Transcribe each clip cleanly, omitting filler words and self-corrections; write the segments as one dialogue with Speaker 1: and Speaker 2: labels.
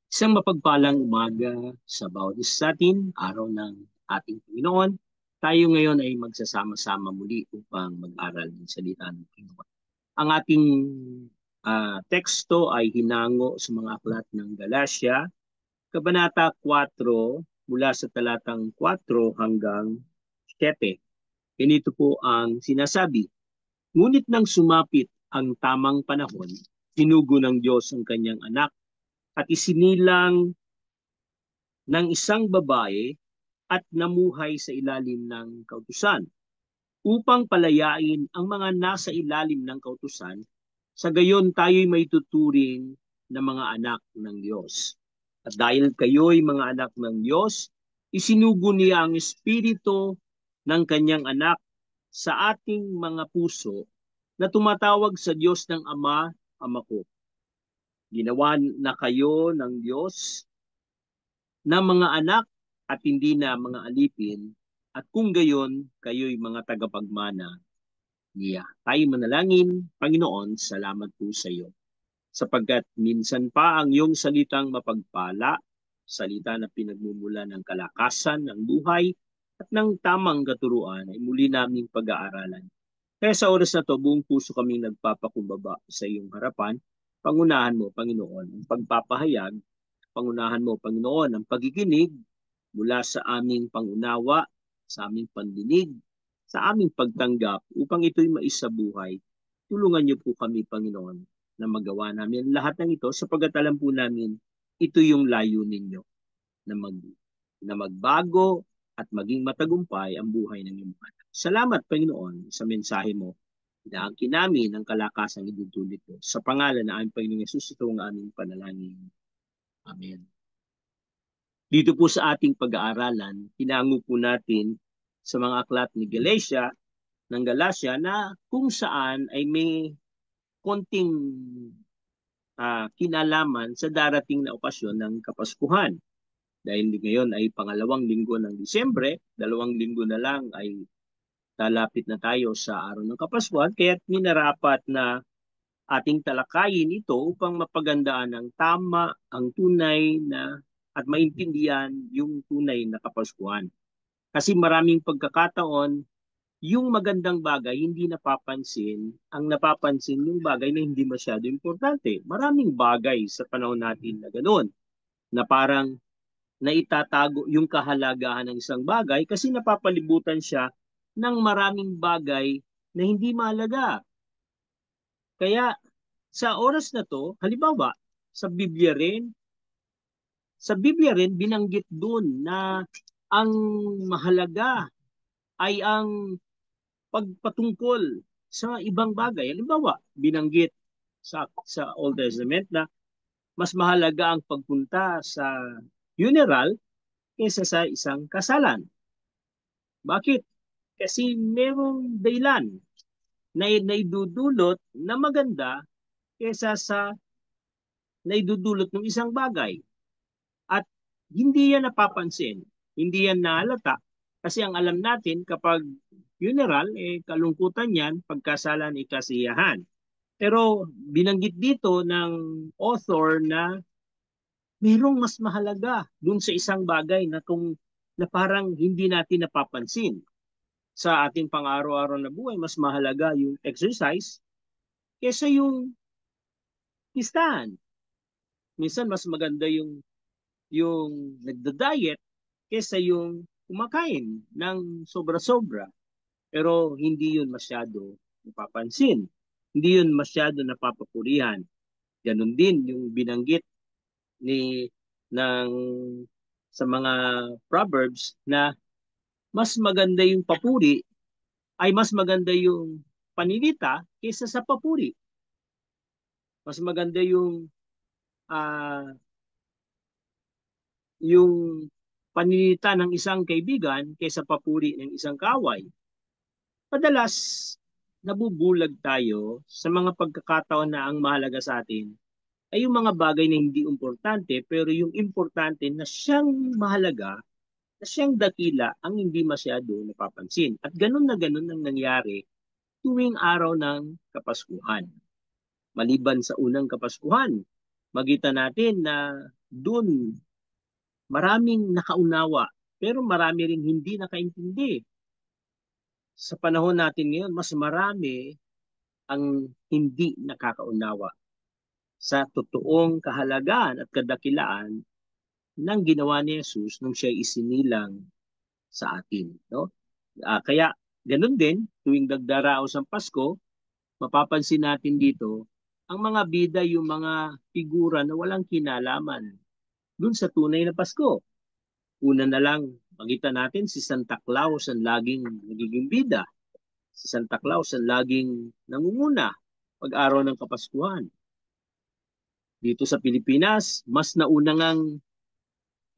Speaker 1: Isang mapagpalang umaga sa bawat isa sa atin, araw ng ating Panginoon. Tayo ngayon ay magsasama-sama muli upang mag-aral ng salita ng Panginoon. Ang ating teksto ay hinango sa mga aklat ng Galacia, Kabanata 4, mula sa talatang 4 hanggang 7. Ganito po ang sinasabi. Ngunit nang sumapit ang tamang panahon, sinugo ng Diyos ang kanyang anak at isinilang ng isang babae at namuhay sa ilalim ng kautusan upang palayain ang mga nasa ilalim ng kautusan, sa gayon tayo'y may tuturing na mga anak ng Diyos. At dahil kayo'y mga anak ng Diyos, isinugo niya ang espiritu ng kanyang anak sa ating mga puso na tumatawag sa Diyos ng Ama, Ama ko. Ginawa na kayo ng Diyos na mga anak at hindi na mga alipin, at kung gayon, kayo'y mga tagapagmana niya. Tayo manalangin. Panginoon, salamat po sa iyo. Sapagkat minsan pa ang iyong salitang mapagpala, salita na pinagmumula ng kalakasan, ng buhay, at ng tamang katuruan ay muli naming pag-aaralan. Kaya sa oras na to, buong puso kaming nagpapakumbaba sa iyong harapan. Pangunahan mo, Panginoon, ang pagpapahayag. Pangunahan mo, Panginoon, ang pagiginig mula sa aming pangunawa, sa aming pandinig, sa aming pagtanggap upang ito'y maisabuhay. Tulungan niyo po kami, Panginoon, na magawa namin lahat ng ito sapagkat alam po namin ito yung layunin niyo na, na magbago at maging matagumpay ang buhay ng iyong anak. Salamat, Panginoon, sa mensahe mo. Inaangkin namin ang kalakasang idudulot ko. Sa pangalan na aming Panginoong Yesus, ito ang aming panalangin. Amen. Dito po sa ating pag-aaralan, hinango po natin sa mga aklat ni Galacia, ng Galacia na kung saan ay may konting kinalaman sa darating na okasyon ng Kapaskuhan. Dahil ngayon ay pangalawang linggo ng Disyembre, 2 linggo na lang ay lalapit na tayo sa araw ng Kapaskuhan, kaya minarapat na ating talakayin ito upang mapagandaan ng tama, ang tunay na at maintindihan yung tunay na Kapaskuhan. Kasi maraming pagkakataon, yung magandang bagay hindi napapansin, ang napapansin yung bagay na hindi masyado importante. Maraming bagay sa panahon natin na ganoon, na parang naitatago yung kahalagahan ng isang bagay kasi napapalibutan siya ng maraming bagay na hindi mahalaga. Kaya sa oras na to, halimbawa, sa Biblia rin binanggit doon na ang mahalaga ay ang pagpatungkol sa ibang bagay. Halimbawa, binanggit sa Old Testament na mas mahalaga ang pagpunta sa funeral kaysa sa isang kasalan. Bakit? Kasi merong dahilan na naidudulot na maganda kaysa sa naidudulot ng isang bagay. At hindi yan napapansin, hindi yan nahalata. Kasi ang alam natin kapag funeral, kalungkutan yan, pagkasalan, kasiyahan. Pero binanggit dito ng author na mayroong mas mahalaga dun sa isang bagay na na parang hindi natin napapansin. Sa ating pang-araw-araw na buhay, mas mahalaga yung exercise kaysa yung listahan. Minsan mas maganda yung nagda-diet kaysa yung kumakain ng sobra-sobra. Pero hindi yun masyado napapansin. Hindi yun masyado napapapurihan. Ganon din yung binanggit ni ng sa mga proverbs na mas maganda yung papuri ay mas maganda yung paninita kaysa sa papuri. Mas maganda uh, yung paninita ng isang kaibigan kaysa papuri ng isang kaaway. Madalas nabubulag tayo sa mga pagkakataon na ang mahalaga sa atin ay yung mga bagay na hindi importante, pero yung importante na siyang mahalaga, na siyang dakila ang hindi masyado napapansin. At ganun na ganun ang nangyari tuwing araw ng Kapaskuhan. Maliban sa unang Kapaskuhan, Makita natin na dun maraming nakaunawa, pero marami ring hindi nakaintindi. Sa panahon natin ngayon, mas marami ang hindi nakakaunawa sa totoong kahalagahan at kadakilaan ng ginawa ni Jesus nung siya isinilang sa atin. No? Kaya ganun din, tuwing dagdaraos ang Pasko, mapapansin natin dito, ang mga bida yung mga figura na walang kinalaman dun sa tunay na Pasko. Una na lang, makita natin si Santa Claus ang laging nagiging bida. Si Santa Claus ang laging nangunguna pag-araw ng Kapaskuhan. Dito sa Pilipinas, mas nauna ngang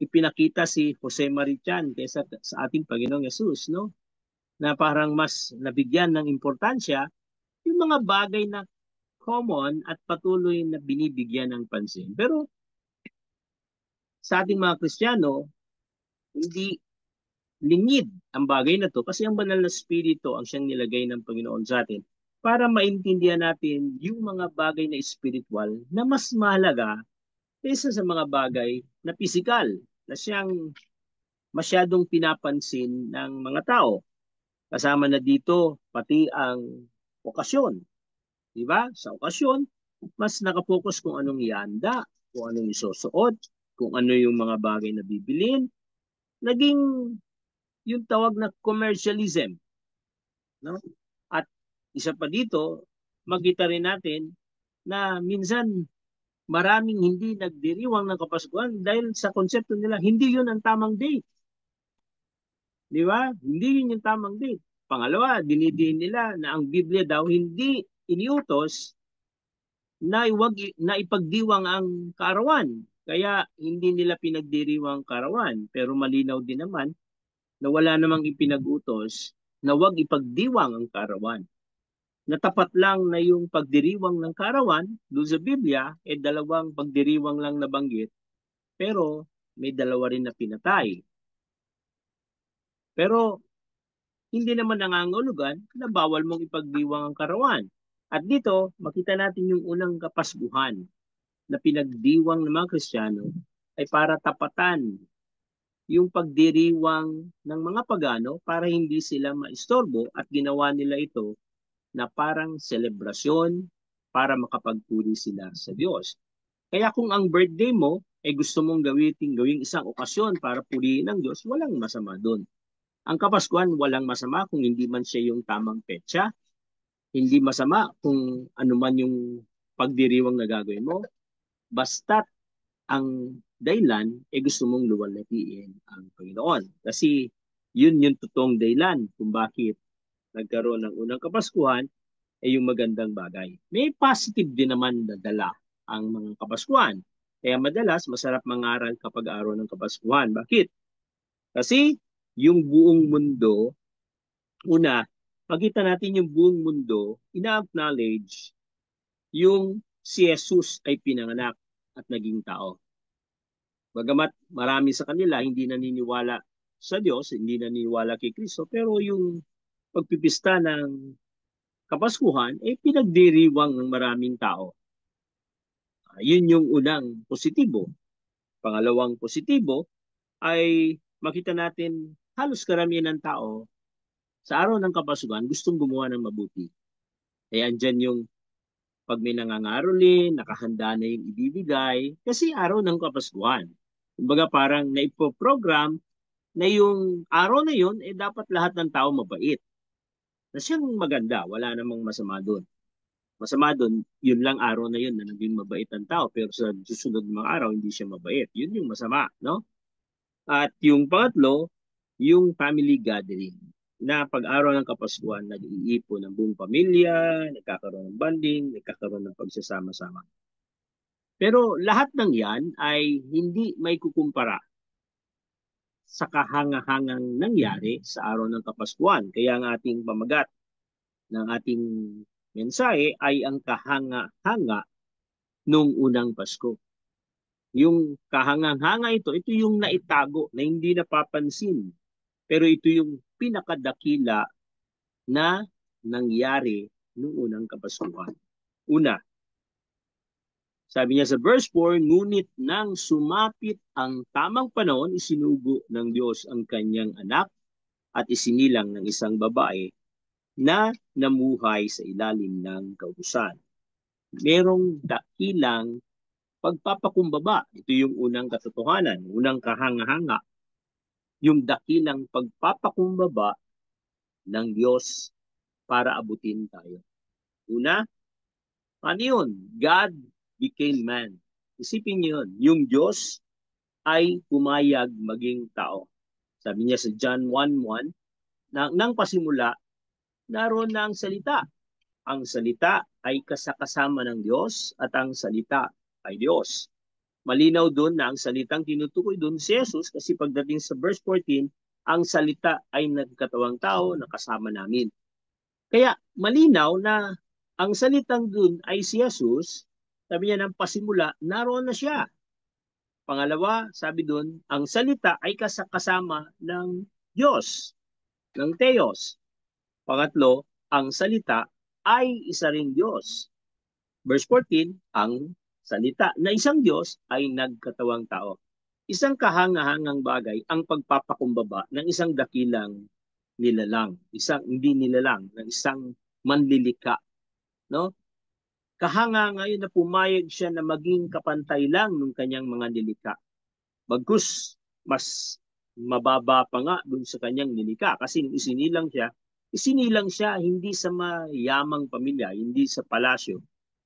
Speaker 1: ipinakita si Jose Marichan kaysa sa ating Panginoong Yesus, no? Na parang mas nabigyan ng importansya yung mga bagay na common at patuloy na binibigyan ng pansin. Pero sa ating mga Kristiyano, hindi lingid ang bagay na to kasi ang banal na spirito ang siyang nilagay ng Panginoon sa atin para maintindihan natin yung mga bagay na spiritual na mas mahalaga kaysa sa mga bagay na pisikal na siyang masyadong pinapansin ng mga tao. Kasama na dito pati ang okasyon. Di ba? Sa okasyon, mas nakapokus kung anong ihanda, kung anong isusuot, kung ano yung mga bagay na bibilin. Naging yung tawag na commercialism. No? At isa pa dito, makita rin natin na minsan maraming hindi nagdiriwang ng Kapaskuhan dahil sa konsepto nila, hindi yun ang tamang date. Di ba? Hindi yun yung tamang date. Pangalawa, dinidiin nila na ang Biblia daw hindi iniutos na, na ipagdiwang ang kaarawan. Kaya hindi nila pinagdiriwang kaarawan. Pero malinaw din naman na wala namang ipinag-utos na huwag ipagdiwang ang kaarawan. Natapat lang na yung pagdiriwang ng kaarawan doon sa Biblia, dalawang pagdiriwang lang nabanggit, pero may dalawa rin na pinatay. Pero hindi naman nangangahulugan na bawal mong ipagdiwang ang kaarawan. At dito, makita natin yung unang Kapaskuhan na pinagdiwang ng mga Kristiyano ay para tapatan yung pagdiriwang ng mga pagano para hindi sila maistorbo at ginawa nila ito na parang selebrasyon para makapagpuri sila sa Diyos. Kaya kung ang birthday mo ay gusto mong gawing isang okasyon para purihin ng Diyos, walang masama doon. Ang Kapaskuhan, walang masama kung hindi man siya yung tamang petsa. Hindi masama kung ano man yung pagdiriwang na gagawin mo. Basta't ang dahilan gusto mong luwalhatiin ang Panginoon. Kasi yun yung totoong dahilan kung bakit nagkaroon ng unang Kapaskuhan yung magandang bagay. May positive din naman na dala ang mga Kapaskuhan. Kaya madalas masarap mangaral kapag araw ng Kapaskuhan. Bakit? Kasi yung buong mundo, una, makita natin yung buong mundo, ina-acknowledge yung si Jesus ay pinanganak at naging tao. Bagamat marami sa kanila hindi naniniwala sa Diyos, hindi naniniwala kay Kristo, pero yung pagpipista ng Kapaskuhan ay pinagdiriwang ng maraming tao. Yun yung unang positibo. Pangalawang positibo ay makita natin halos karamihan ng tao sa araw ng Kapaskuhan gustong gumawa ng mabuti. Kaya andyan yung pag may nangangarolin, nakahanda na yung ibibigay kasi araw ng Kapaskuhan. Kumbaga parang naipo-program na yung araw na yun, dapat lahat ng tao mabait. Na siyang maganda, wala namang masama doon. Masama doon, yun lang araw na yun na naging mabait ang tao, pero sa susunod mga araw, hindi siya mabait. Yun yung masama, no? At yung pangatlo, yung family gathering. Na pag-araw ng Kapaskuhan, nag-iipon ng buong pamilya, nagkakaroon ng bonding, nagkakaroon ng pagsasama-sama. Pero lahat ng yan ay hindi may kukumpara sa kahanga-hangang nangyari sa araw ng Kapaskuhan. Kaya ang ating pamagat ng ating mensahe ay ang kahanga-hanga nung unang Pasko. Yung kahanga-hanga ito yung naitago na hindi napapansin. Pero ito yung pinakadakila na nangyari nung unang Kapaskuhan. Una, Sabi niya sa verse 4, ngunit nang sumapit ang tamang panahon, isinugo ng Diyos ang kanyang anak at isinilang ng isang babae na namuhay sa ilalim ng kautusan. Merong dakilang pagpapakumbaba. Ito yung unang katotohanan, unang kahanga-hanga, yung dakilang pagpapakumbaba ng Diyos para abutin tayo. Una, ano yun? God became man. Isipin niyo yun. Yung Diyos ay pumayag maging tao. Sabi niya sa John 1:1, nang pasimula, naroon na ang salita. Ang salita ay kasakasama ng Diyos at ang salita ay Diyos. Malinaw doon na ang salitang tinutukoy doon si Jesus kasi pagdating sa verse 14, ang salita ay nagkatawang tao na kasama namin. Kaya malinaw na ang salitang doon ay si Jesus. Sabi niya ng pasimula, naroon na siya. Pangalawa, sabi doon, ang salita ay kasama ng Diyos, ng Theos. Pangatlo, ang salita ay isa ring Diyos. Verse 14, ang salita na isang Diyos ay nagkatawang tao. Isang kahangahangang bagay ang pagpapakumbaba ng isang dakilang nilalang, isang hindi nilalang, ng isang manlilika, no? Kahanga ngayon na pumayag siya na maging kapantay lang ng kanyang mga nilikha. Bagkus mas mababa pa nga dun sa kanyang nilikha kasi nung isinilang siya hindi sa mayamang pamilya, hindi sa palasyo,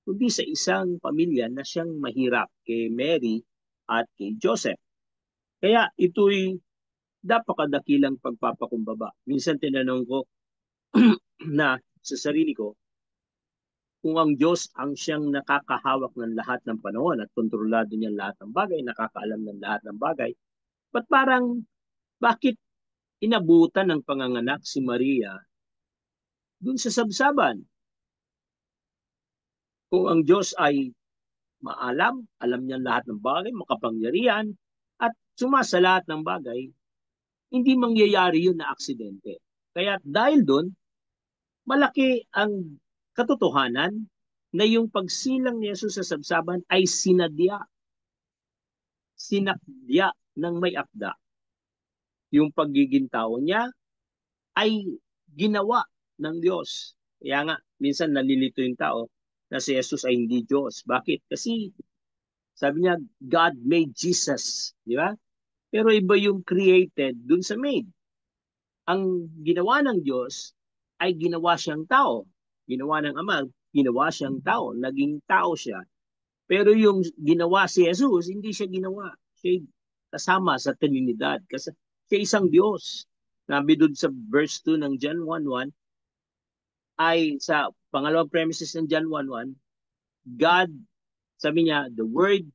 Speaker 1: kundi sa isang pamilya na siyang mahirap kay Mary at kay Joseph. Kaya ito'y napakadakilang pagpapakumbaba. Minsan tinanong ko na sa sarili ko, kung ang Diyos ang siyang nakakahawak ng lahat ng panahon at kontrolado niya lahat ng bagay, nakakaalam ng lahat ng bagay, bakit inabutan ng panganganak si Maria dun sa sabsaban? Kung ang Diyos ay alam niya lahat ng bagay, makapangyarihan, at sumasa lahat ng bagay, hindi mangyayari yun na aksidente. Kaya dahil doon, malaki ang katotohanan na yung pagsilang ni Jesus sa sabsaban ay sinadya ng may akda. Yung pagiging tao niya ay ginawa ng Diyos. Kaya nga, minsan nalilito yung tao na si Jesus ay hindi Diyos. Bakit? Kasi sabi niya, God made Jesus. Di ba? Pero iba yung created dun sa made. Ang ginawa ng Diyos ay ginawa siyang tao. Ginawa ng Ama, ginawa siyang tao. Naging tao siya. Pero yung ginawa si Jesus, hindi siya ginawa. Siya kasama sa Trinidad. Kasi siya isang Diyos. Nabi doon sa verse 2 ng John 1:1 ay sa pangalawang premises ng John 1:1, God, sabi niya, the Word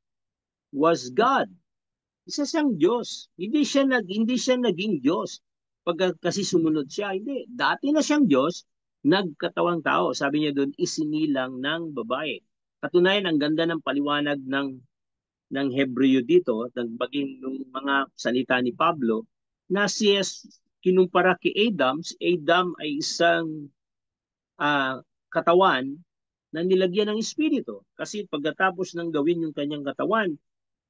Speaker 1: was God. Isa siyang Diyos. Hindi siya naging Diyos kasi sumunod siya. Hindi. Dati na siyang Diyos, nagkatawang tao. Sabi niya doon, isinilang ng babae. Katunayan, ang ganda ng paliwanag ng Hebreo dito, maging ng mga salita ni Pablo, na kinumpara kay Adam, si Adam ay isang katawan na nilagyan ng espiritu. Kasi pagkatapos ng gawin yung kanyang katawan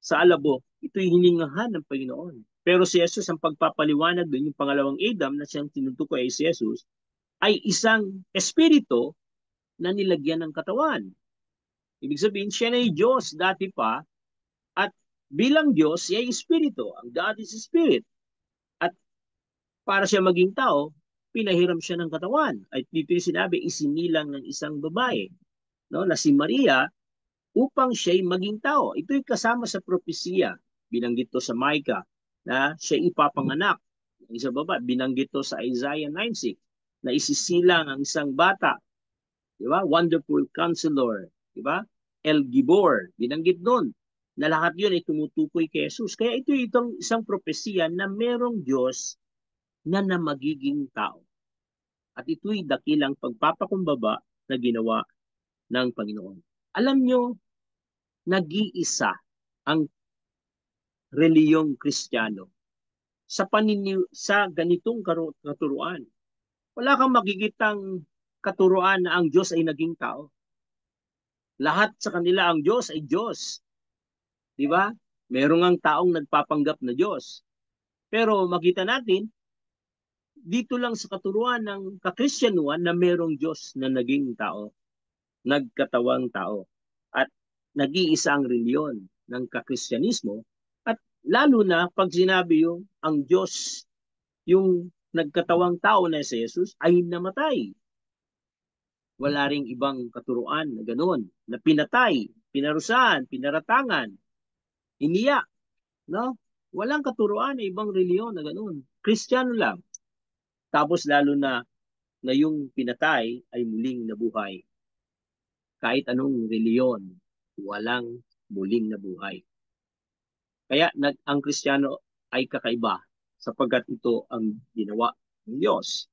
Speaker 1: sa alabo, ito'y hiningahan ng Panginoon. Pero si Jesus, ang pagpapaliwanag doon, yung pangalawang Adam na siyang tinutukoy ay si Jesus, ay isang espiritu na nilagyan ng katawan. Ibig sabihin, siya na Diyos dati pa, at bilang Diyos, siya ay espiritu. Ang God is spirit. At para siya maging tao, pinahiram siya ng katawan. At dito yung sinabi, isinilang ng isang babae, no, na si Maria, upang siya'y maging tao. Ito'y kasama sa propesiya. Binanggit to sa Micah na siya ipapanganak ng isang babae. Binanggit to sa Isaiah 9:6 na isisilang ang isang bata. Di ba? Wonderful Counselor. Di ba? El Gibor. Binanggit doon na lahat yun ay tumutukoy kay Jesus. Kaya itong isang propesiya na merong Diyos na magiging tao. At ito'y dakilang pagpapakumbaba na ginawa ng Panginoon. Alam nyo, nag-iisa ang reliyong Kristiyano sa ganitong katuruan. Wala kang makikitang katuruan na ang Diyos ay naging tao. Lahat sa kanila ang Diyos ay Diyos. Di ba? Merong ang taong nagpapanggap na Diyos. Pero makita natin, dito lang sa katuruan ng kakristyanuhan na merong Diyos na naging tao, nagkatawang tao. At nag-iisa ang reliyon ng kakristyanismo. At lalo na pag sinabi yung ang Diyos, yung nagkatawang tao na si Jesus ay namatay. Wala ring ibang katuruan na ganoon, na pinatay, pinarusahan, pinaratangan, iniyak, no? Walang katuruan na ibang reliyon na ganoon. Kristiyano lang. Tapos lalo na yung pinatay ay muling nabuhay. Kahit anong reliyon, walang muling nabuhay. Kaya ang Kristiyano ay kakaiba sapagkat ito ang ginawa ng Diyos.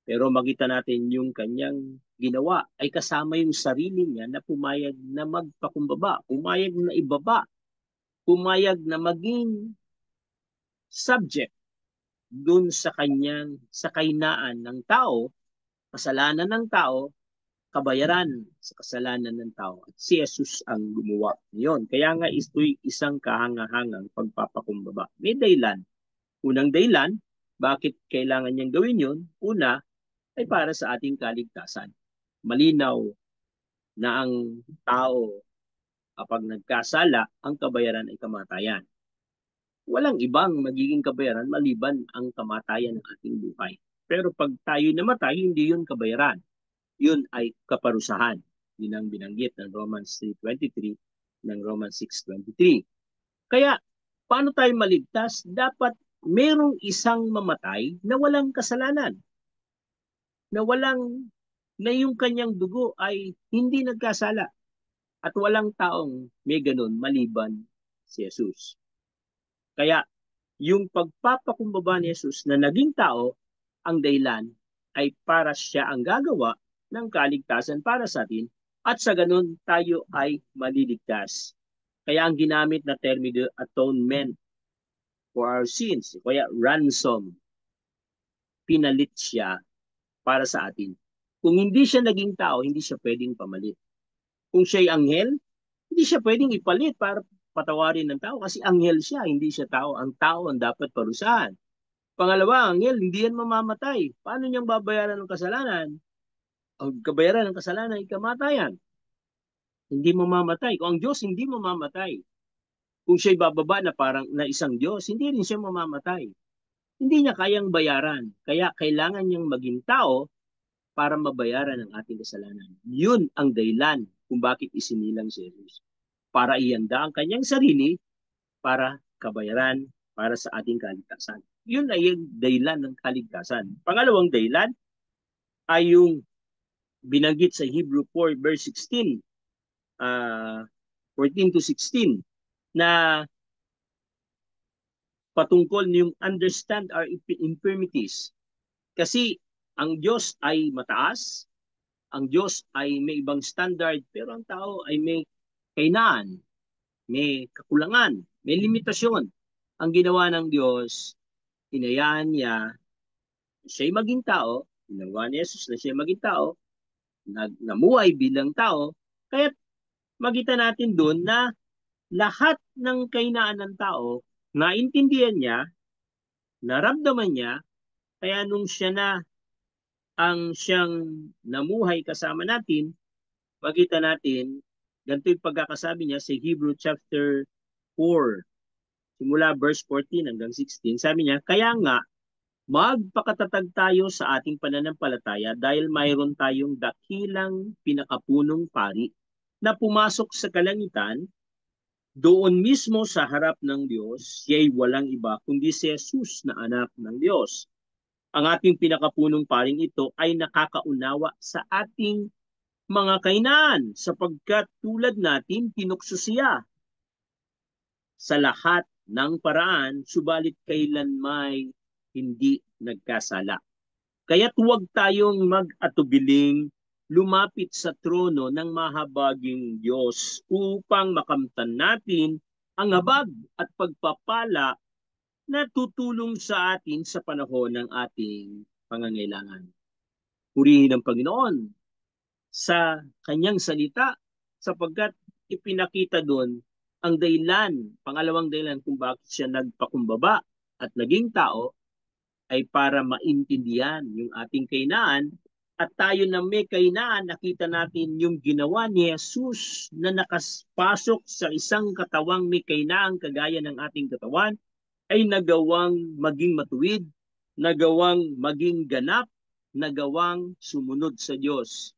Speaker 1: Pero makita natin yung kanyang ginawa ay kasama yung sarili niya na pumayag na magpakumbaba, pumayag na ibaba, pumayag na maging subject dun sa kanyang sa kahinaan ng tao, kasalanan ng tao, kabayaran sa kasalanan ng tao. At si Jesus ang gumawa niyon. Kaya nga ito'y isang kahangahangang pagpapakumbaba. May dahilan. Unang dahilan, bakit kailangan niyang gawin yun? Una, ay para sa ating kaligtasan. Malinaw na ang tao kapag nagkasala, ang kabayaran ay kamatayan. Walang ibang magiging kabayaran maliban ang kamatayan ng ating buhay. Pero pag tayo namatay, hindi yun kabayaran. Yun ay kaparusahan. Yun ang binanggit ng Romans 3:23, ng Romans 6:23. Kaya, paano tayo maligtas? Dapat merong isang mamatay na walang kasalanan. Na na yung kanyang dugo ay hindi nagkasala. At walang taong may ganun maliban si Jesus. Kaya, yung pagpapakumbaba ni Jesus na naging tao, ang dahilan ay para siya ang gagawa ng kaligtasan para sa atin at sa ganun tayo ay maliligtas. Kaya ang ginamit na termino atonement for our sins, kaya ransom, pinalit siya para sa atin. Kung hindi siya naging tao, hindi siya pwedeng pamalit. Kung siya'y anghel, hindi siya pwedeng ipalit para patawarin ng tao kasi anghel siya, hindi siya tao. Ang tao ang dapat parusahan. Pangalawa, anghel, hindi yan mamamatay. Paano niyang babayaran ng kasalanan? Ang kabayaran ng kasalanan ay kamatayan. Hindi mamamatay. Kung ang Diyos hindi mamamatay, kung siya'y bababa na parang na isang Diyos, hindi rin siya mamamatay. Hindi niya kayang bayaran. Kaya kailangan niyang maging tao para mabayaran ang ating kasalanan. Yun ang dahilan kung bakit isinilang si Jesus. Para ihanda ang kanyang sarili para kabayaran para sa ating kaligtasan. Yun ay yung dahilan ng kaligtasan. Pangalawang dahilan ay yung binanggit sa Hebrew 4 verse 16, 14 to 16, na patungkol niyong understand our infirmities. Kasi ang Diyos ay mataas, ang Diyos ay may ibang standard, pero ang tao ay may kahinaan, may kakulangan, may limitasyon. Ang ginawa ng Diyos, hinayaan niya siya'y maging tao, ginawa ni Jesus na siya'y maging tao, namuhay bilang tao, kaya makita natin doon na lahat ng kahinaan ng tao, naintindihan niya, naramdaman niya, kaya nung siya na ang siyang namuhay kasama natin, makita natin, ganito yung pagkakasabi niya sa Hebrew chapter 4, simula verse 14 hanggang 16, sabi niya, kaya nga, magpakatatag tayo sa ating pananampalataya dahil mayroon tayong dakilang pinakapunong pari na pumasok sa kalangitan, doon mismo sa harap ng Diyos, siya'y walang iba kundi si Jesus na anak ng Diyos. Ang ating pinakapunong paring ito ay nakakaunawa sa ating mga kahinaan sapagkat tulad natin tinukso siya sa lahat ng paraan, subalit kailan may hindi nagkasala. Kaya't huwag tayong mag-atubiling lumapit sa trono ng mahabaging Diyos upang makamtan natin ang habag at pagpapala na tutulong sa atin sa panahon ng ating pangangailangan. Purihin ang Panginoon sa kanyang salita sapagkat ipinakita doon ang dahilan, pangalawang dahilan kung bakit siya nagpakumbaba at naging tao ay para maintindihan yung ating kahinaan at tayo na may kahinaan, nakita natin yung ginawa ni Jesus na nakaspasok sa isang katawang may kahinaan kagaya ng ating katawan ay nagawang maging matuwid, nagawang maging ganap, nagawang sumunod sa Diyos.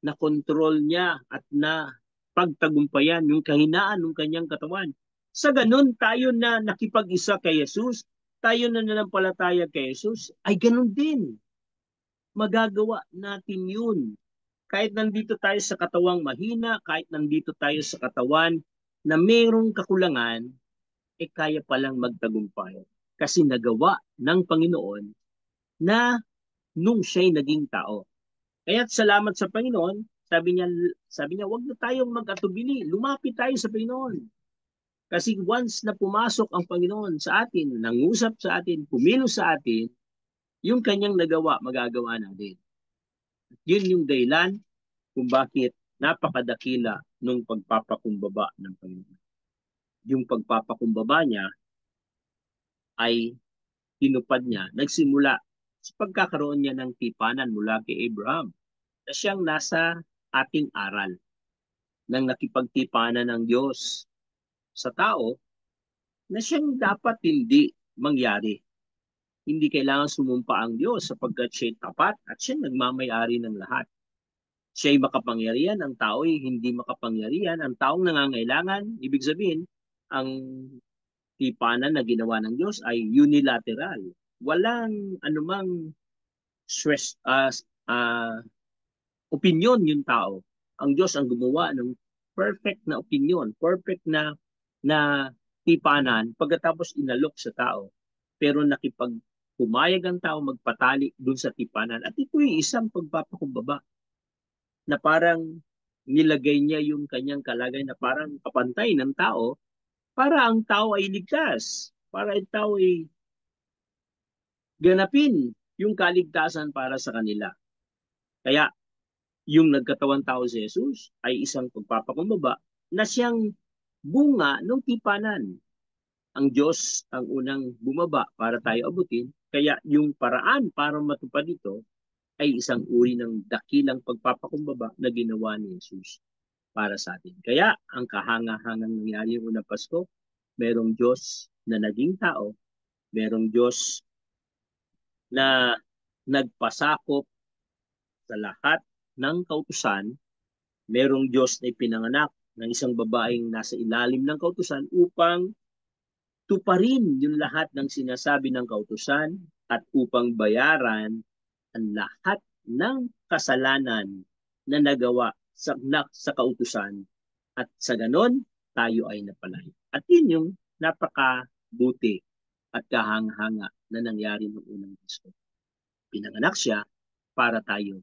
Speaker 1: Na kontrol niya at na pagtagumpayan yung kahinaan ng kanyang katawan. Sa ganun, tayo na nakipag-isa kay Jesus, tayo na nanampalataya kay Jesus, ay ganun din. Magagawa natin yun. Kahit nandito tayo sa katawang mahina, kahit nandito tayo sa katawan na mayroong kakulangan, kaya palang magtagumpay. Kasi nagawa ng Panginoon na nung siya'y naging tao. Kaya't salamat sa Panginoon, sabi niya, wag na tayong mag-atubili, lumapit tayo sa Panginoon. Kasi once na pumasok ang Panginoon sa atin, nangusap sa atin, pumilos sa atin, yung kanyang nagawa, magagawa natin. Yun yung dahilan kung bakit napakadakila nung pagpapakumbaba ng Panginoon. Yung pagpapakumbaba niya ay tinupad niya, nagsimula sa pagkakaroon niya ng tipanan mula kay Abraham na siyang nasa ating aral ng nakipagtipanan ng Diyos sa tao na siyang dapat hindi mangyari. Hindi kailangan sumumpa ang Diyos sapagkat siya'y tapat at siya'y nagmamayari ng lahat. Siya'y makapangyarihan, ang tao'y hindi makapangyarihan, ang taong nangangailangan, ibig sabihin, ang tipanan na ginawa ng Diyos ay unilateral. Walang anumang stress, opinion yung tao. Ang Diyos ang gumawa ng perfect na opinion, perfect na tipanan pagkatapos inalok sa tao. Pero pumayag ang tao magpatali dun sa tipanan. At ito yung isang pagpapakumbaba na parang nilagay niya yung kanyang kalagay na parang kapantay ng tao para ang tao ay ligtas. Para ang tao ay ganapin yung kaligtasan para sa kanila. Kaya yung nagkatawang tao si Jesus ay isang pagpapakumbaba na siyang bunga ng tipanan. Ang Diyos ang unang bumaba para tayo abutin, kaya yung paraan para matupad ito ay isang uri ng dakilang pagpapakumbaba na ginawa ni Jesus para sa atin. Kaya ang kahanga-hangang nangyari yung unang Pasko, merong Diyos na naging tao, merong Diyos na nagpasakop sa lahat ng kautusan, merong Diyos na ipinanganak ng isang babaeng nasa ilalim ng kautusan upang tuparin yung lahat ng sinasabi ng kautusan at upang bayaran ang lahat ng kasalanan na nagawa sa kautusan at sa ganon tayo ay napalaya. At yun yung napakabuti at kahanga-hanga na nangyari noong unang Pasko. Pinanganak siya para tayo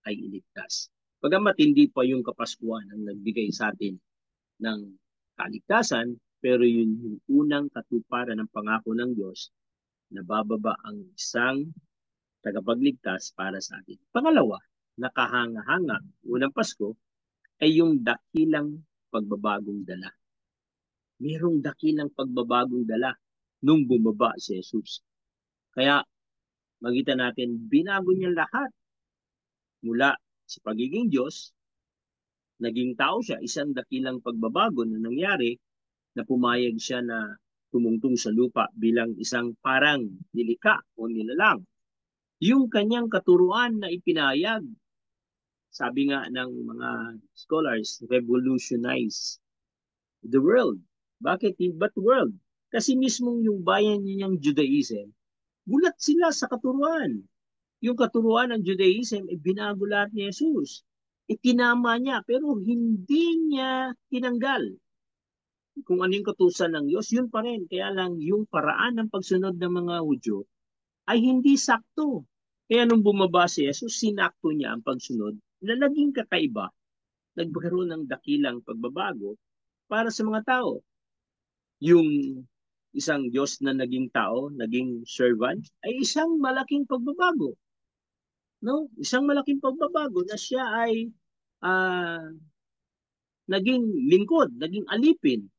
Speaker 1: ay iligtas. Bagamat hindi pa yung Kapaskuhan ang nagbigay sa atin ng kaligtasan, pero yun yung unang katuparan ng pangako ng Diyos na bababa ang isang tagapagligtas para sa atin. Pangalawa, nakahanga-hanga, unang Pasko, ay yung dakilang pagbabagong dala. Mayroong dakilang pagbabagong dala nung bumaba si Jesus. Kaya makita natin, binago niya lahat mula sa pagiging Diyos, naging tao siya, isang dakilang pagbabago na nangyari na pumayag siya na tumungtong sa lupa bilang isang parang nilika o nilalang. Yung kanyang katuruan na ipinayag, sabi nga ng mga scholars, revolutionize the world. Bakit? Ba't world? Kasi mismong yung bayan niyang Judaism, gulat sila sa katuruan. Yung katuruan ng Judaism, binago lahat ni Jesus. Itinama niya, pero hindi niya tinanggal. Kung ano yung katusan ng Diyos, yun pa rin. Kaya lang yung paraan ng pagsunod ng mga Hudyo ay hindi sakto. Kaya nung bumaba si Jesus, sinakto niya ang pagsunod na naging kakaiba, nagkaroon ng dakilang pagbabago para sa mga tao. Yung isang Diyos na naging tao, naging servant, ay isang malaking pagbabago. No? Isang malaking pagbabago na siya ay uh, naging lingkod, naging alipin.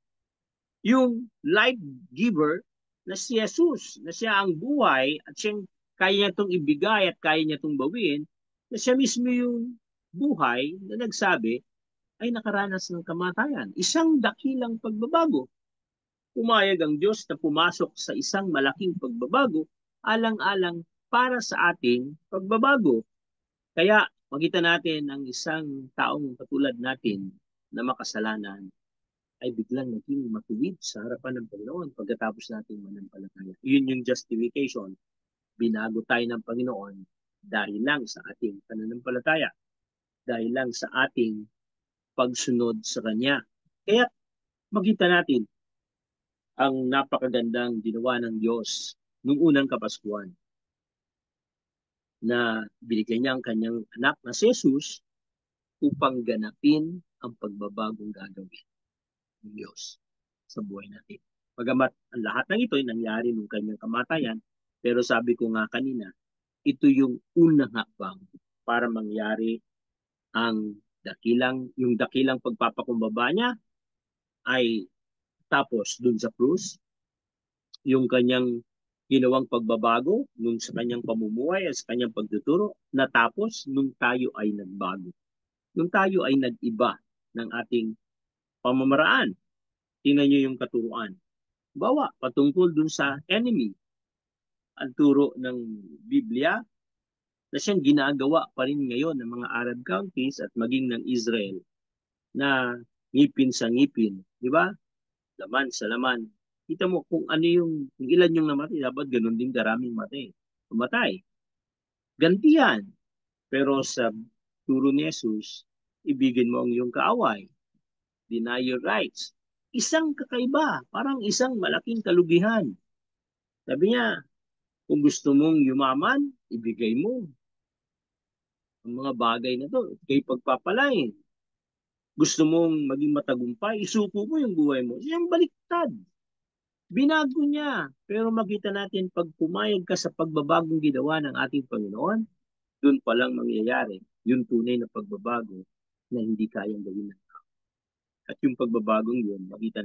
Speaker 1: Yung life giver na si Jesus, na siya ang buhay at siyang kaya niya itong ibigay at kaya niya itong bawiin, na siya mismo yung buhay na nagsabi ay nakaranas ng kamatayan. Isang dakilang pagbabago. Pumayag ang Diyos na pumasok sa isang malaking pagbabago, alang-alang para sa ating pagbabago. Kaya makita natin ang isang taong katulad natin na makasalanan ay biglang naging matuwid sa harapan ng Panginoon pagkatapos nating manampalataya. Yun yung justification. Binago tayo ng Panginoon dahil lang sa ating pananampalataya, dahil lang sa ating pagsunod sa Kanya. Kaya makita natin ang napakagandang ginawa ng Diyos nung unang Kapaskuhan na binigyan niya ang kanyang anak na si Jesus upang ganapin ang pagbabagong gagawin ng Diyos sa buhay natin. Pagamat ang lahat ng ito ay nangyari nung kanyang kamatayan, pero sabi ko nga kanina, ito yung unang hakbang para mangyari ang yung dakilang pagpapakumbaba niya ay tapos dun sa krus, yung kanyang ginawang pagbabago nung sa kanyang pamumuhay at sa kanyang pagtuturo, natapos nung tayo ay nagbago. Nung tayo ay nag-iba ng ating pamamaraan. Tingnan nyo yung katuruan. Bawa, patungkol dun sa enemy. Ang turo ng Biblia na siyang ginagawa pa rin ngayon ng mga Arab countries at maging ng Israel na ngipin sa ngipin. Di ba? Laman sa laman. Kita mo kung ano kung ilan yung namatay, dapat ganun din karaming matay. Gantihan. Pero sa turo ni Jesus, ibigin mo ang iyong kaaway. Deny your rights. Isang kakaiba, parang isang malaking kalugihan. Sabi niya, kung gusto mong yumaman, ibigay mo ang mga bagay na to. Kay pagpapalain. Gusto mong maging matagumpay, isuko mo yung buhay mo. Siyang baliktad. Binago niya. Pero makita natin, pag pumayag ka sa pagbabagong ginawa ng ating Panginoon, doon pa lang mangyayari yung tunay na pagbabago na hindi kayang gawin ng tao. At yung pagbabagong yun, nakita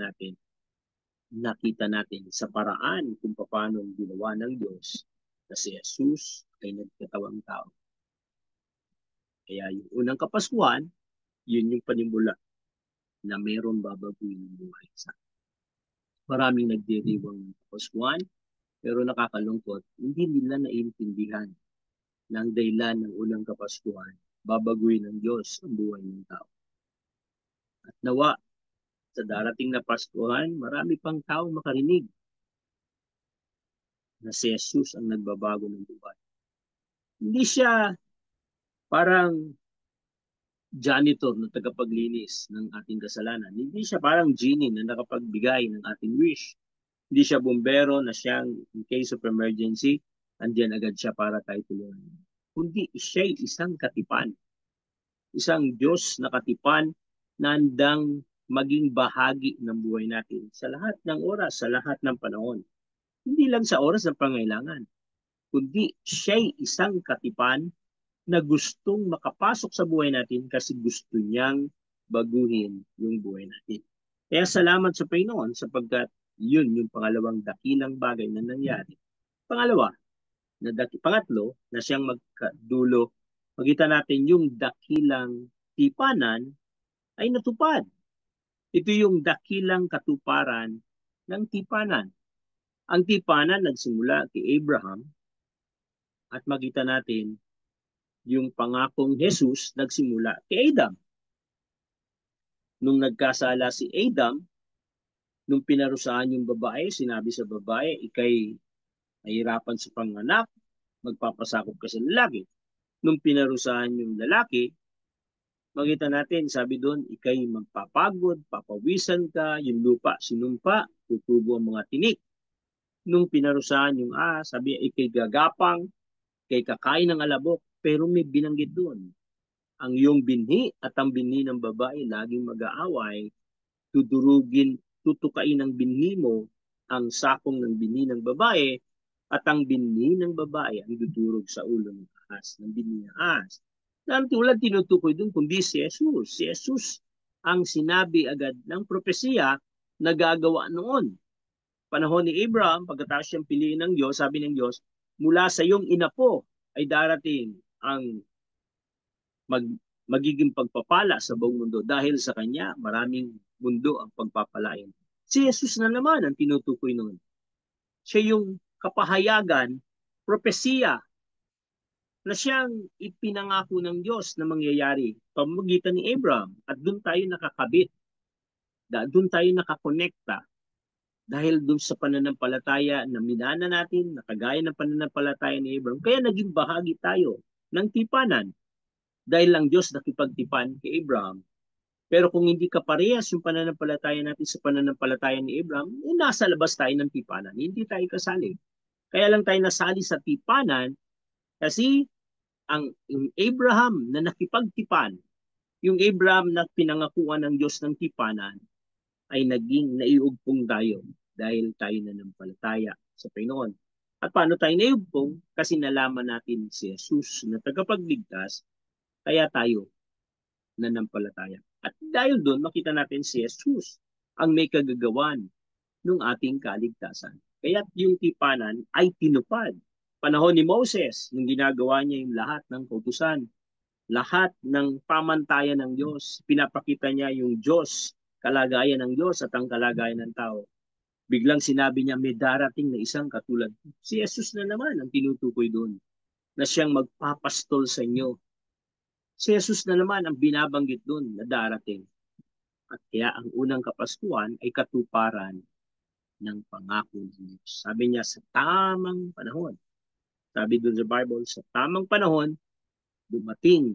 Speaker 1: natin sa paraan kung paano ginawa ng Diyos na si Jesus ay nagkatawang tao. Kaya yung unang Kapaskuhan, yun yung panimula na mayroon babaguhin ng buhay sa atin. Maraming nagdiriwang ng Kapaskuhan, pero nakakalungkot, hindi nila naiintindihan ng dahilan ng unang Kapaskuhan, babaguhin ng Diyos ang buhay ng tao. At nawa, sa darating na Paskuhan, marami pang taong makarinig na si Jesus ang nagbabago ng buhay. Hindi siya parang janitor na tagapaglinis ng ating kasalanan. Hindi siya parang genie na nakapagbigay ng ating wish. Hindi siya bumbero na siyang in case of emergency, andiyan agad siya para tayo tulungan. Kundi siya'y isang katipan. Isang Diyos na katipan na handang maging bahagi ng buhay natin sa lahat ng oras, sa lahat ng panahon. Hindi lang sa oras ng pangailangan, kundi siya'y isang katipan na gustong makapasok sa buhay natin kasi gusto niyang baguhin yung buhay natin. Kaya salamat sa Panginoon sapagkat yun yung pangalawang dakilang bagay na nangyari. Pangatlo, na siyang magkadulo, makita natin yung dakilang tipanan ay natupad. Ito yung dakilang katuparan ng tipanan. Ang tipanan nagsimula kay Abraham at makita natin yung pangakong Jesus nagsimula kay Adam. Nung nagkasala si Adam, nung pinarusahan yung babae, sinabi sa babae, ikay nahirapan sa panganak, magpapasakop ka sa lalaki. Nung pinarusahan yung lalaki, makita natin, sabi doon, ikay magpapagod, papawisan ka, yung lupa, sinumpa, tutubo ang mga tinik. Nung pinarusahan yung sabi, ikay gagapang, ikay kakain ng alabok, pero may binanggit doon. Ang iyong binhi at ang binhi ng babae laging mag-aaway, tutukain ng binhi mo ang sakong ng binhi ng babae at ang binhi ng babae ang dudurog sa ulo ng ahas, ng binhi ng ahas. Na ang tulad tinutukoy doon kundi si Jesus. Si Jesus ang sinabi agad ng propesiya na gagawa noon. Panahon ni Abraham, pagkatapos siyang piliin ng Diyos, sabi ng Diyos, mula sa iyong inapo ay darating ang magiging pagpapala sa buong mundo. Dahil sa kanya, maraming mundo ang pagpapalain. Si Jesus na naman ang tinutukoy noon. Siya yung kapahayagan, propesiya, na siyang ipinangako ng Diyos na mangyayari pamamagitan ni Abraham. At doon tayo nakakabit. Doon tayo nakakonekta. Dahil doon sa pananampalataya na minana natin, nakagaya ng pananampalataya ni Abraham, kaya naging bahagi tayo ng tipanan. Dahil lang Diyos nakipagtipan kay Abraham. Pero kung hindi ka parehas yung pananampalataya natin sa pananampalataya ni Abraham, nasa labas tayo ng tipanan. Hindi tayo kasali. Kaya lang tayo nasali sa tipanan kasi yung Abraham na nakipagtipan, yung Abraham na pinangakuan ng Diyos ng tipanan, ay naging naiugpong tayo dahil tayo nanampalataya sa Panginoon. At paano tayo naiugpong? Kasi nalaman natin si Jesus na tagapagligtas, kaya tayo nanampalataya. At dahil doon, makita natin si Jesus ang may kagagawan ng ating kaligtasan. Kaya yung tipanan ay tinupad. Panahon ni Moses, nung ginagawa niya yung lahat ng kautusan, lahat ng pamantayan ng Diyos, pinapakita niya yung Diyos, kalagayan ng Diyos at ang kalagayan ng tao. Biglang sinabi niya, may darating na isang katulad. Si Jesus na naman ang tinutukoy doon, na siyang magpapastol sa inyo. Si Jesus na naman ang binabanggit doon na darating. At kaya ang unang Kapaskuhan ay katuparan ng pangako ng Diyos. Sabi niya, sa tamang panahon. Sabi doon sa Bible, sa tamang panahon, dumating,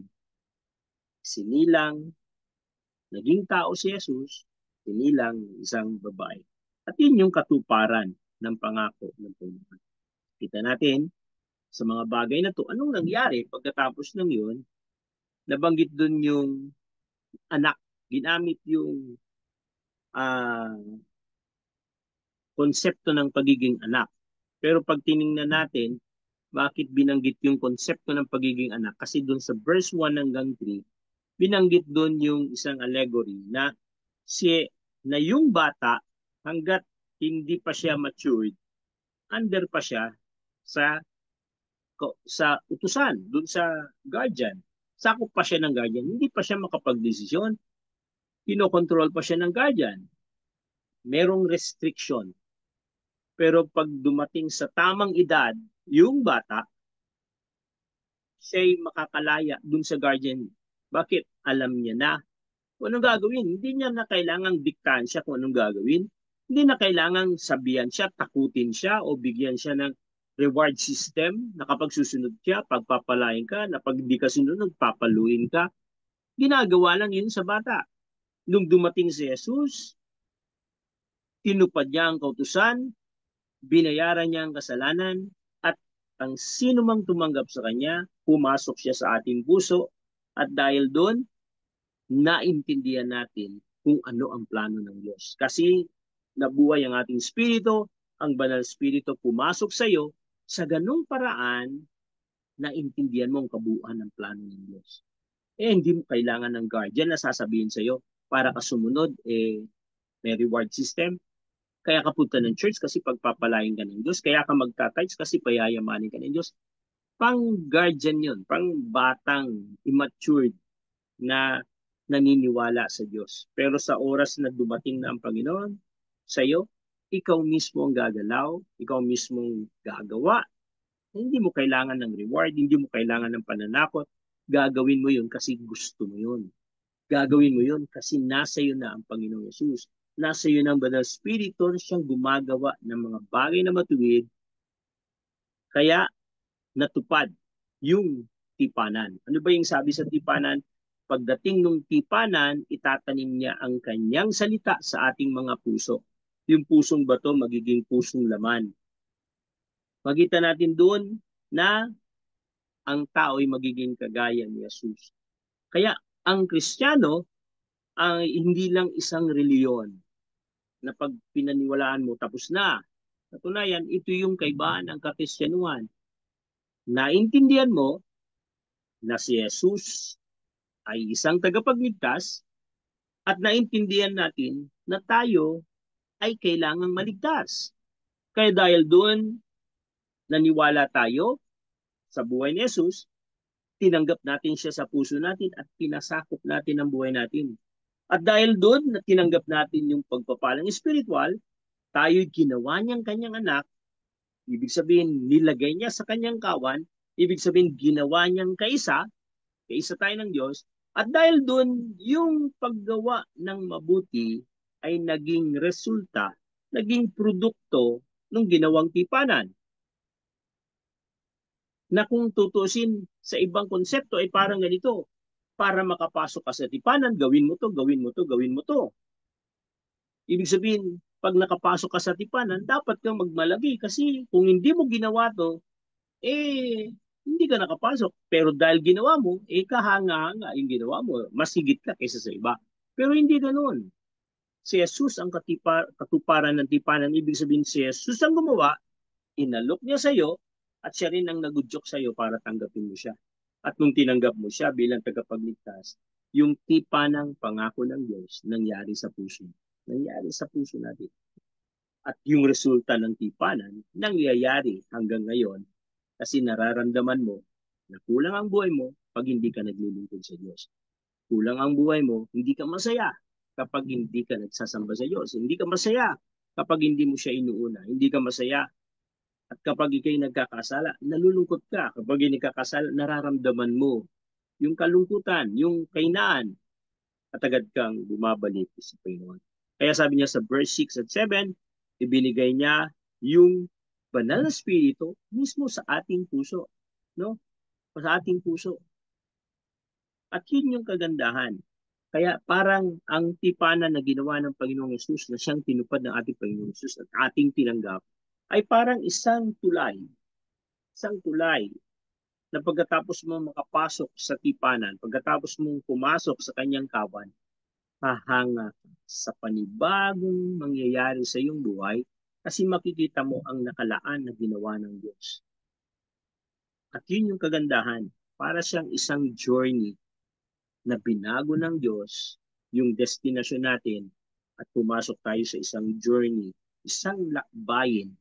Speaker 1: sinilang, naging tao si Jesus, sinilang isang babae. At yun yung katuparan ng pangako ng Panginoon. Kita natin sa mga bagay na to, anong nangyari pagkatapos ng yun, nabanggit doon yung anak, ginamit yung konsepto ng pagiging anak. Pero pag tiningnan natin, bakit binanggit yung konsepto ng pagiging anak? Kasi doon sa verse 1 hanggang 3, binanggit doon yung isang allegory na yung bata, hanggat hindi pa siya matured, under pa siya sa utusan, doon sa guardian. Sakop pa siya ng guardian, hindi pa siya makapagdesisyon. Kinokontrol pa siya ng guardian. Merong restriction. Pero pag dumating sa tamang edad, yung bata, siya'y makakalaya dun sa guardian. Bakit? Alam niya na kung anong gagawin. Hindi niya na kailangang diktahan siya kung anong gagawin. Hindi na kailangang sabihan siya, takutin siya, o bigyan siya ng reward system na kapag susunod siya, pagpapalain ka, na pag hindi ka sunod, papaluin ka. Ginagawa lang yun sa bata. Nung dumating si Jesus, tinupad niya ang kautusan, binayaran niya ang kasalanan, at ang sino mang tumanggap sa kanya, pumasok siya sa ating puso, at dahil doon, naintindihan natin kung ano ang plano ng Diyos. Kasi nabuhay ang ating spirito, ang banal spirito pumasok sa iyo, sa ganung paraan, naintindihan mo ang kabuuan ng plano ng Diyos. Hindi mo kailangan ng guardian na sasabihin sa iyo, para ka sumunod, may reward system. Kaya ka punta ng church kasi pagpapalain ka ng Diyos. Kaya ka magtatides kasi payayamanin ka ng Diyos. Pang-guardian yun. Pang-batang, immature na naniniwala sa Diyos. Pero sa oras na dumating na ang Panginoon sa iyo, ikaw mismo ang gagalaw, ikaw mismo ang gagawa. Hindi mo kailangan ng reward, hindi mo kailangan ng pananakot. Gagawin mo yun kasi gusto mo yun. Gagawin mo yun kasi nasa iyo na ang Panginoong Yesus. Nasa iyo ng Banal Espiritu na siyang gumagawa ng mga bagay na matuwid. Kaya natupad yung tipanan. Ano ba yung sabi sa tipanan? Pagdating ng tipanan, itatanim niya ang kanyang salita sa ating mga puso. Yung pusong bato magiging pusong laman. Makita natin doon na ang tao ay magiging kagaya ni Jesus. Kaya ang Kristiyano ay hindi lang isang reliyon na pag pinaniwalaan mo tapos na. Katunayan, ito yung kaibahan ng Kakristyanuhan. Naintindihan mo na si Jesus ay isang tagapagligtas, At naintindihan natin na tayo ay kailangang maligtas. Kaya dahil doon, naniwala tayo sa buhay ni Jesus, tinanggap natin siya sa puso natin at pinasakop natin ang buhay natin. At dahil doon na tinanggap natin yung pagpapalang espiritual, tayo'y ginawa niyang kanyang anak, ibig sabihin nilagay niya sa kanyang kawan, ibig sabihin ginawa niyang kaisa tayo ng Diyos, at dahil doon, yung paggawa ng mabuti ay naging resulta, naging produkto ng ginawang tipanan. Na kung tutusin sa ibang konsepto ay parang ganito, para makapasok ka sa tipanan, gawin mo to, gawin mo to, gawin mo to. Ibig sabihin, pag nakapasok ka sa tipanan, dapat kang magmalagi kasi kung hindi mo ginawa to, hindi ka nakapasok. Pero dahil ginawa mo, kahanga-hanga yung ginawa mo. Mas higit ka kaysa sa iba. Pero hindi ganoon. Si Jesus ang katuparan ng tipanan. Ibig sabihin si Jesus ang gumawa, inalok niya sa iyo, at siya rin ang nagudyok sa iyo para tanggapin mo siya. At nung tinanggap mo siya bilang tagapagligtas, yung tipanang pangako ng Diyos nangyari sa puso. Nangyari sa puso natin. At yung resulta ng tipanan nangyayari hanggang ngayon kasi nararamdaman mo na kulang ang buhay mo pag hindi ka naglilingkod sa Diyos. Kulang ang buhay mo, hindi ka masaya kapag hindi ka nagsasamba sa Diyos. Hindi ka masaya kapag hindi mo siya inuuna. Hindi ka masaya at kapag ikay nagkakasala, nalulungkot ka. Kapag nagkakasala, nararamdaman mo yung kalungkutan, yung kainaan, at agad kang bumabalik sa Panginoon. Kaya sabi niya sa verse 6 at 7, ibinigay niya yung banal na spirito mismo sa ating puso. No? Sa ating puso. At yun yung kagandahan. Kaya parang ang tipanan na ginawa ng Panginoong Yesus na siyang tinupad ng ating Panginoong Yesus at ating tinanggap ay parang isang tulay na pagkatapos mo makapasok sa tipanan, pagkatapos mong pumasok sa kanyang kawan, hahanga sa panibagong mangyayari sa iyong buhay kasi makikita mo ang nakalaan na ginawa ng Diyos. At yun yung kagandahan. Para siyang isang journey na binago ng Diyos yung destinasyon natin at pumasok tayo sa isang journey, isang lakbayin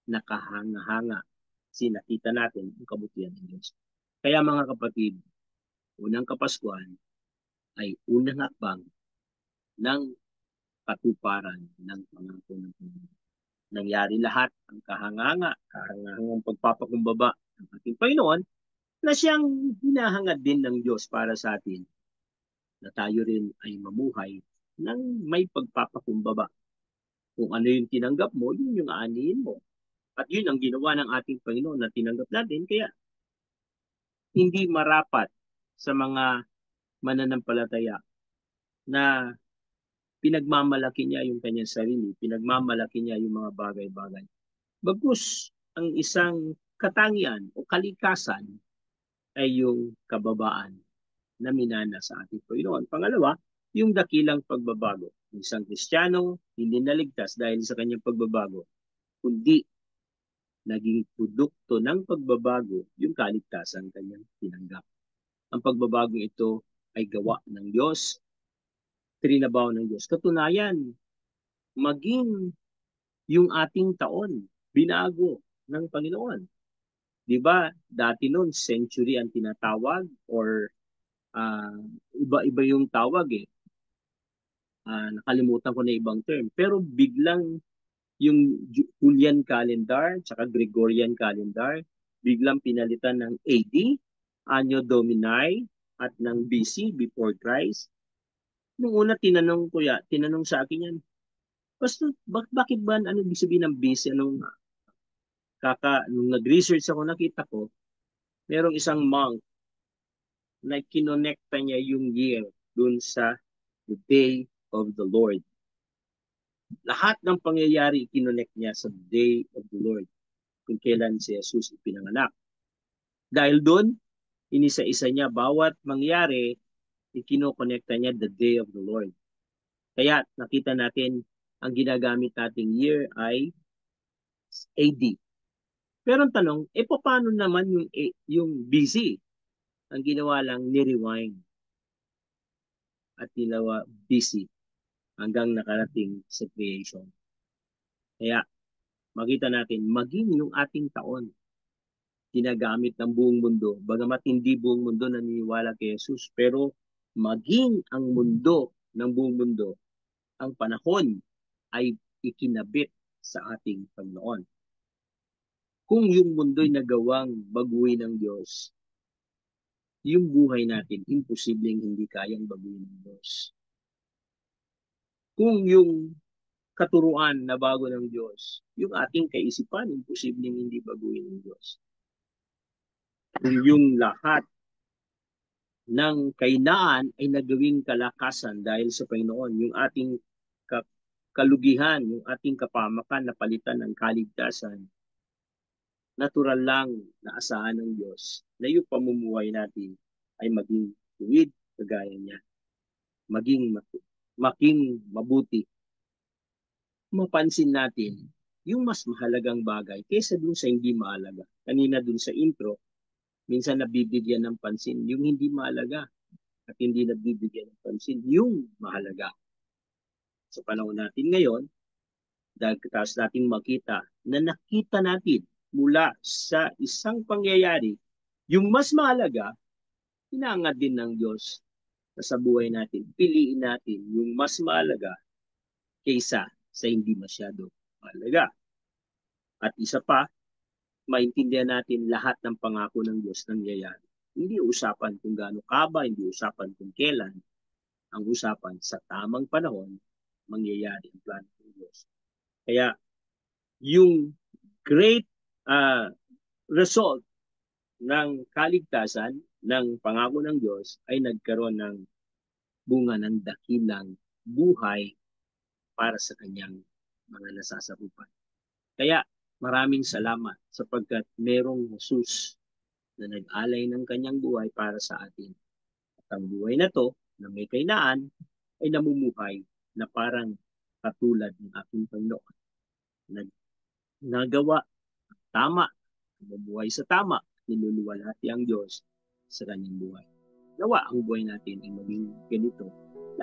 Speaker 1: na kahanga-hanga kasi nakita natin ang kabutihan ng Diyos. Kaya mga kapatid, unang Kapaskuhan ay unang hakbang ng katuparan ng pangako ng Panginoon. Nangyari lahat ang kahangangang pagpapakumbaba ng ating Panginoon na siyang hinahangad din ng Diyos para sa atin na tayo rin ay mamuhay ng may pagpapakumbaba. Kung ano yung tinanggap mo, yun yung aanihin mo. At yun ang ginawa ng ating Panginoon na tinanggap natin. Kaya hindi marapat sa mga mananampalataya na pinagmamalaki niya yung kanyang sarili, pinagmamalaki niya yung mga bagay-bagay. Bagkus ang isang katangian o kalikasan ay yung kababaan na minana sa ating Panginoon. Pangalawa, yung dakilang pagbabago. Ang isang Kristiyano, hindi naligtas dahil sa kanyang pagbabago, kundi naging produkto ng pagbabago yung kaligtasan kanyang tinanggap. Ang pagbabagong ito ay gawa ng Diyos, trinabaho ng Diyos. Katunayan, maging yung ating taon, binago ng Panginoon. Di ba, dati noon, century ang tinatawag or uh, iba-iba yung tawag eh. Nakalimutan ko na ibang term. Pero biglang yung Julian calendar tsaka Gregorian calendar, biglang pinalitan ng AD, Anno Domini, at ng BC, before Christ. Nung una tinanong sa akin yan, basta, bakit ba, ano ibig sabihin ng BC? Nung nag-research ako, nakita ko, merong isang monk na kinonekta niya yung year dun sa the day of the Lord. Lahat ng pangyayari kinonect niya sa day of the Lord kung kailan si Jesus ipinanganak. Dahil doon, inisa-isa niya bawat mangyari, ikinokonekta niya the day of the Lord. Kaya nakita natin ang ginagamit nating year ay AD. Pero ang tanong, paano naman yung BC? Ang ginawa lang ni-rewind at ginawa BC. hanggang nakarating sa creation. Kaya makita natin, maging yung ating taon, ginagamit ng buong mundo, bagamat hindi buong mundo naniniwala kay Jesus, pero maging ang mundo ng buong mundo, ang panahon ay ikinabit sa ating Panginoon. Kung yung mundo'y nagawang baguhin ng Diyos, yung buhay natin, imposibleng hindi kayang baguhin ng Diyos. Kung yung katuruan na bago ng Diyos, yung ating kaisipan, imposibleng hindi baguhin ng Diyos. Kung yung lahat ng kainaan ay nagawing kalakasan dahil sa Panginoon, yung ating kalugihan, yung ating kapamakan na palitan ng kaligtasan, natural lang na asahan ng Diyos na yung pamumuhay natin ay maging tuwid kagaya niya, maging mabuti. Mapansin natin yung mas mahalagang bagay kaysa dun sa hindi mahalaga. Kanina dun sa intro, minsan nabibigyan ng pansin yung hindi mahalaga at hindi nabibigyan ng pansin yung mahalaga. Sa panahon natin ngayon, dahil tapos natin makita na nakita natin mula sa isang pangyayari, yung mas mahalaga, hinangad din ng Diyos na sa buhay natin. Piliin natin yung mas mahalaga kaysa sa hindi masyado mahalaga. At isa pa, maintindihan natin lahat ng pangako ng Diyos nangyayari. Hindi usapan kung gaano kaba, hindi usapan kung kailan. Ang usapan sa tamang panahon, mangyayari ang plano ng Diyos. Kaya yung great result ng kaligtasan ng pangako ng Diyos ay nagkaroon ng bunga ng dakilang buhay para sa kanyang mga nasasakupan. Kaya maraming salamat sapagkat merong Jesus na nag-alay ng kanyang buhay para sa atin. At ang buhay na to, na may kainaan, ay namumuhay na parang katulad ng aking Panginoon. Nagawa tama, namumuhay sa tama, niluluwalhati ang Diyos sa kanyang buhay. Nawa ang buhay natin ay maging ganito.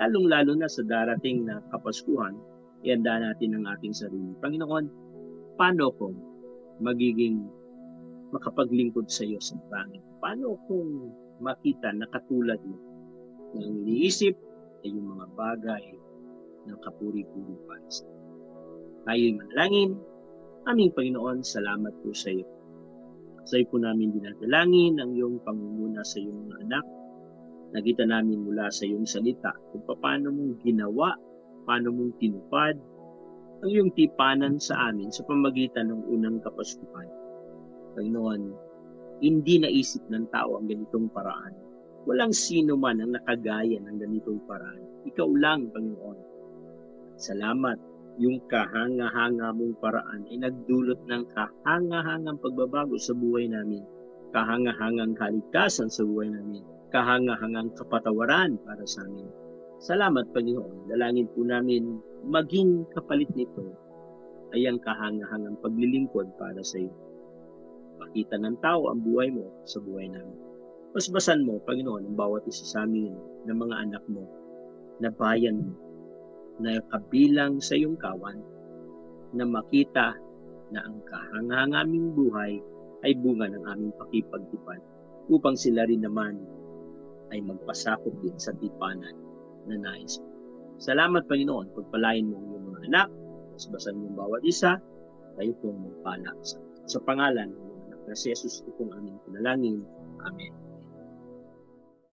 Speaker 1: Lalong-lalo na sa darating na Kapaskuhan, ihanda natin ang ating sarili. Panginoon, paano kung magiging makapaglingkod sa iyo sa langit? Paano kung makita na katulad mo na ang iniisip ay yung mga bagay ng kapuri-puri para sa iyo? Tayo'y manalangin. Aming Panginoon, salamat po sa iyo. Sa iyo po namin dinadalangin ang iyong pangunguna sa iyong mga anak. Nakita namin mula sa iyong salita kung paano mong ginawa, paano mong tinupad ang iyong tipanan sa amin sa pamagitan ng unang Kapaskuhan. Panginoon, hindi naisip ng tao ang ganitong paraan. Walang sino man ang nakagaya ng ganitong paraan. Ikaw lang, Panginoon. Salamat, yung kahanga-hanga mong paraan ay nagdulot ng kahanga-hangang pagbabago sa buhay namin. Kahanga-hangang kaligtasan sa buhay namin. Kahanga-hangang kapatawaran para sa amin. Salamat, Panginoon. Dalangin po namin maging kapalit nito ay ang kahanga-hangang paglilingkod para sa iyo. Makita ng tao ang buhay mo sa buhay namin. Basbasan mo, Panginoon, ang bawat isa sa amin ng mga anak mo, na bayan mo, na kabilang sa iyong kawan, na makita na ang kahangahangaming buhay ay bunga ng aming pakipagtipan upang sila rin naman ay magpasakop din sa tipanan na nais mo. Salamat, Panginoon, pagpalain mo ang iyong mga anak, basbasan mo ang bawat isa, tayo pong magpala sa pangalan ng na si Jesus, ito pong aming panalangin. Amen.